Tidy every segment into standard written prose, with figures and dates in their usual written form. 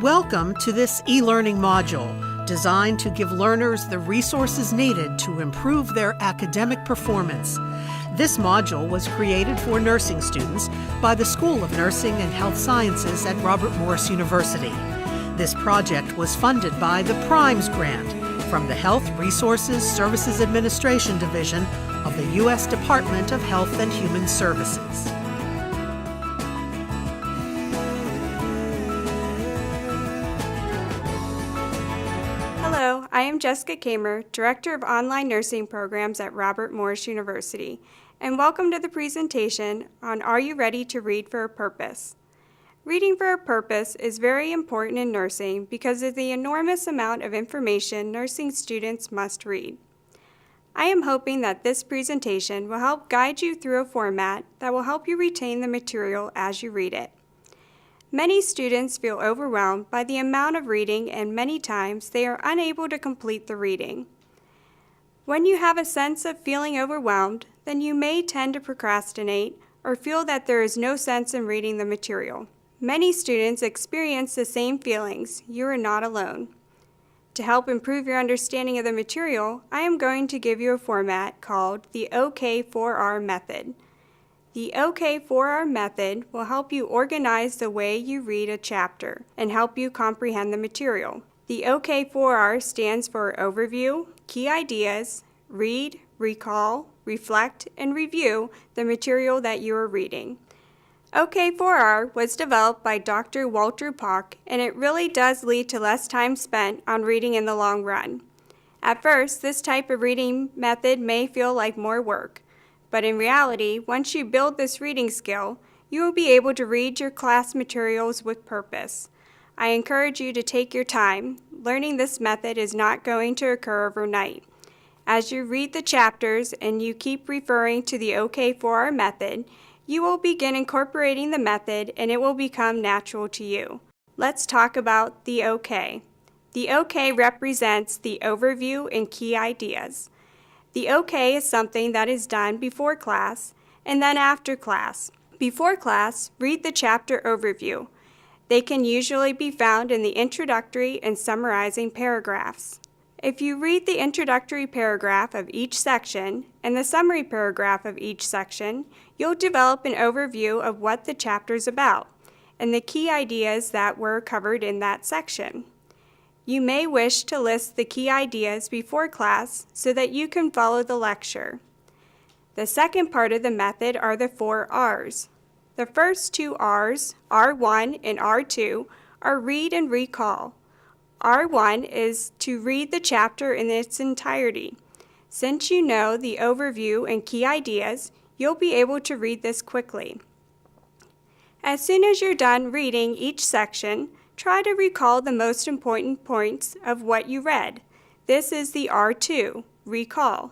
Welcome to this e-learning module designed to give learners the resources needed to improve their academic performance. This module was created for nursing students by the School of Nursing and Health Sciences at Robert Morris University. This project was funded by the PRIMES grant from the Health Resources Services Administration Division of the U.S. Department of Health and Human Services. Hello, I am Jessica Kamer, Director of Online Nursing Programs at Robert Morris University, and welcome to the presentation on Are You Ready to Read for a Purpose? Reading for a purpose is very important in nursing because of the enormous amount of information nursing students must read. I am hoping that this presentation will help guide you through a format that will help you retain the material as you read it. Many students feel overwhelmed by the amount of reading, and many times they are unable to complete the reading. When you have a sense of feeling overwhelmed, then you may tend to procrastinate or feel that there is no sense in reading the material. Many students experience the same feelings. You are not alone. To help improve your understanding of the material, I am going to give you a format called the OK4R method. The OK4R method will help you organize the way you read a chapter and help you comprehend the material. The OK4R stands for Overview, Key Ideas, Read, Recall, Reflect, and Review the material that you are reading. OK4R was developed by Dr. Walter Pock, and it really does lead to less time spent on reading in the long run. At first, this type of reading method may feel like more work. But in reality, once you build this reading skill, you will be able to read your class materials with purpose. I encourage you to take your time. Learning this method is not going to occur overnight. As you read the chapters and you keep referring to the OK4R method, you will begin incorporating the method and it will become natural to you. Let's talk about the OK. The OK represents the overview and key ideas. The OK is something that is done before class and then after class. Before class, read the chapter overview. They can usually be found in the introductory and summarizing paragraphs. If you read the introductory paragraph of each section and the summary paragraph of each section, you'll develop an overview of what the chapter is about and the key ideas that were covered in that section. You may wish to list the key ideas before class so that you can follow the lecture. The second part of the method are the 4 R's. The first 2 R's, R1 and R2, are read and recall. R1 is to read the chapter in its entirety. Since you know the overview and key ideas, you'll be able to read this quickly. As soon as you're done reading each section, try to recall the most important points of what you read. This is the R2, recall.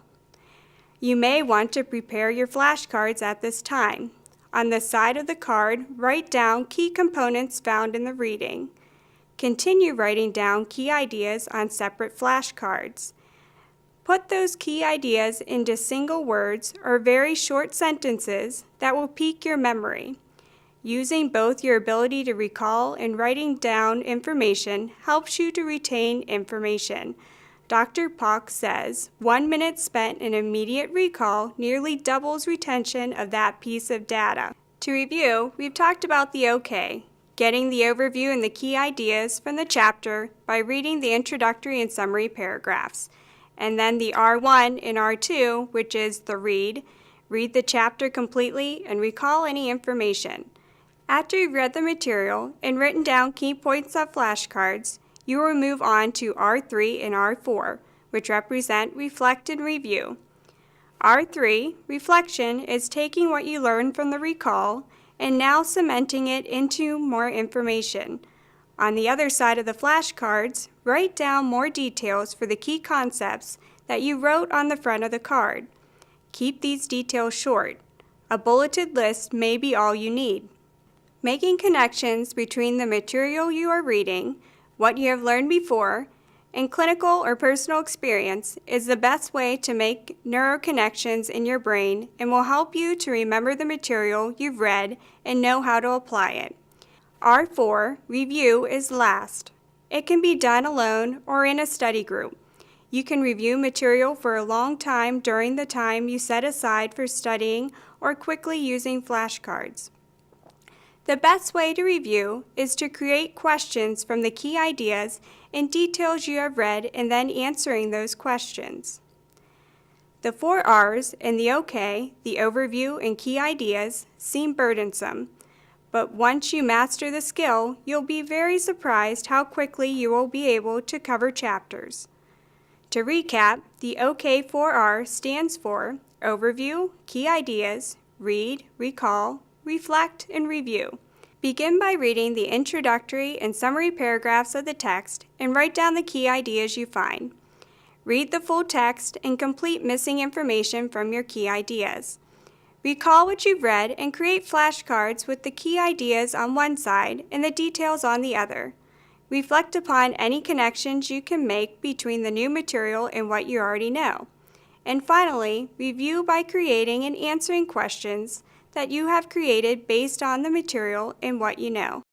You may want to prepare your flashcards at this time. On the side of the card, write down key components found in the reading. Continue writing down key ideas on separate flashcards. Put those key ideas into single words or very short sentences that will pique your memory. Using both your ability to recall and writing down information helps you to retain information. Dr. Pock says 1 minute spent in immediate recall nearly doubles retention of that piece of data. To review, we've talked about the OK, getting the overview and the key ideas from the chapter by reading the introductory and summary paragraphs. And then the R1 and R2, which is the read the chapter completely and recall any information. After you've read the material and written down key points on flashcards, you will move on to R3 and R4, which represent reflect and review. R3, reflection, is taking what you learned from the recall and now cementing it into more information. On the other side of the flashcards, write down more details for the key concepts that you wrote on the front of the card. Keep these details short. A bulleted list may be all you need. Making connections between the material you are reading, what you have learned before, and clinical or personal experience is the best way to make neuroconnections in your brain and will help you to remember the material you've read and know how to apply it. R4, review, is last. It can be done alone or in a study group. You can review material for a long time during the time you set aside for studying or quickly using flashcards. The best way to review is to create questions from the key ideas and details you have read and then answering those questions. The 4 R's in the OK, the overview and key ideas, seem burdensome, but once you master the skill, you'll be very surprised how quickly you will be able to cover chapters. To recap, the OK 4R stands for Overview, Key Ideas, Read, Recall, Reflect, and Review. Begin by reading the introductory and summary paragraphs of the text and write down the key ideas you find. Read the full text and complete missing information from your key ideas. Recall what you've read and create flashcards with the key ideas on one side and the details on the other. Reflect upon any connections you can make between the new material and what you already know. And finally, review by creating and answering questions that you have created based on the material and what you know.